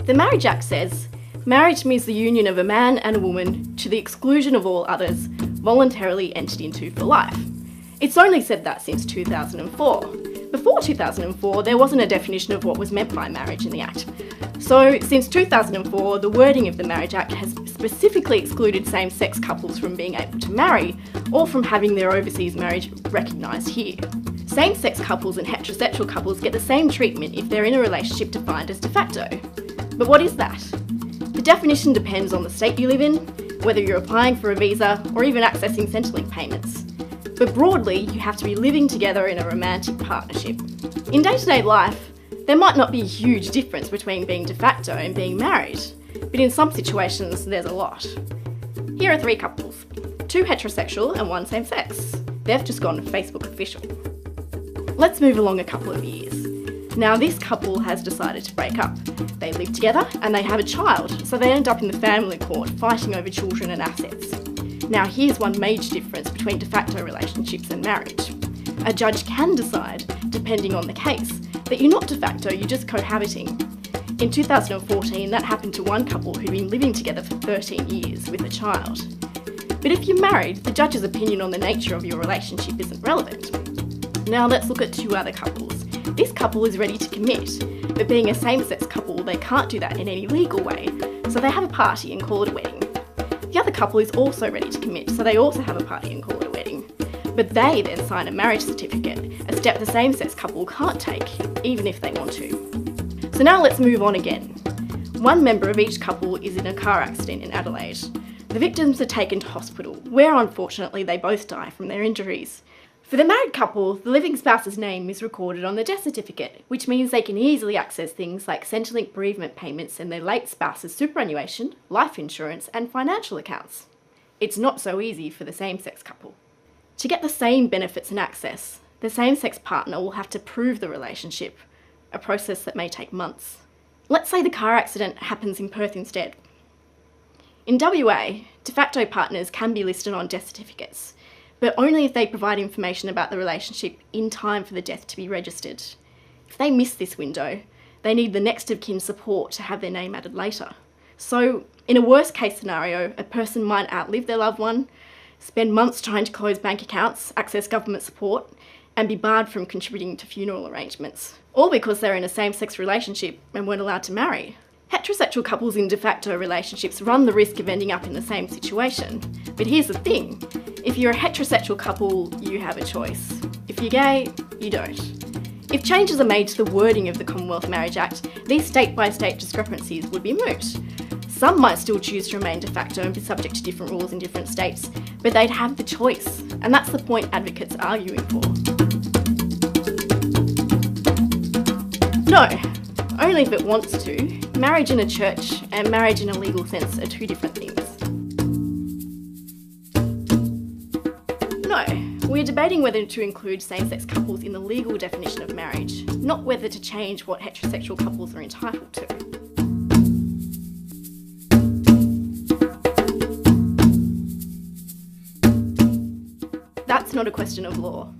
The Marriage Act says, marriage means the union of a man and a woman to the exclusion of all others, voluntarily entered into for life. It's only said that since 2004. Before 2004, there wasn't a definition of what was meant by marriage in the Act. So, since 2004, the wording of the Marriage Act has specifically excluded same-sex couples from being able to marry or from having their overseas marriage recognised here. Same-sex couples and heterosexual couples get the same treatment if they're in a relationship defined as de facto. But what is that? The definition depends on the state you live in, whether you're applying for a visa or even accessing Centrelink payments. But broadly, you have to be living together in a romantic partnership. In day-to-day life, there might not be a huge difference between being de facto and being married, but in some situations there's a lot. Here are 3 couples, 2 heterosexual and 1 same-sex. They've just gone Facebook official. Let's move along a couple of years. Now this couple has decided to break up. They live together and they have a child, so they end up in the family court fighting over children and assets. Now here's one major difference between de facto relationships and marriage. A judge can decide, depending on the case, that you're not de facto, you're just cohabiting. In 2014, that happened to one couple who'd been living together for 13 years with a child. But if you're married, the judge's opinion on the nature of your relationship isn't relevant. Now let's look at 2 other couples. This couple is ready to commit, but being a same-sex couple, they can't do that in any legal way, so they have a party and call it a wedding. The other couple is also ready to commit, so they also have a party and call it a wedding. But they then sign a marriage certificate, a step the same-sex couple can't take, even if they want to. So now let's move on again. One member of each couple is in a car accident in Adelaide. The victims are taken to hospital, where unfortunately they both die from their injuries. For the married couple, the living spouse's name is recorded on the death certificate, which means they can easily access things like Centrelink bereavement payments and their late spouse's superannuation, life insurance and financial accounts. It's not so easy for the same-sex couple. To get the same benefits and access, the same-sex partner will have to prove the relationship, a process that may take months. Let's say the car accident happens in Perth instead. In WA, de facto partners can be listed on death certificates, but only if they provide information about the relationship in time for the death to be registered. If they miss this window, they need the next of kin support to have their name added later. So, in a worst case scenario, a person might outlive their loved one, spend months trying to close bank accounts, access government support, and be barred from contributing to funeral arrangements. All because they're in a same-sex relationship and weren't allowed to marry. Heterosexual couples in de facto relationships run the risk of ending up in the same situation. But here's the thing, if you're a heterosexual couple, you have a choice. If you're gay, you don't. If changes are made to the wording of the Commonwealth Marriage Act, these state-by-state discrepancies would be moot. Some might still choose to remain de facto and be subject to different rules in different states, but they'd have the choice, and that's the point advocates are arguing for. No, only if it wants to. Marriage in a church and marriage in a legal sense are 2 different things. No, we're debating whether to include same-sex couples in the legal definition of marriage, not whether to change what heterosexual couples are entitled to. That's not a question of law.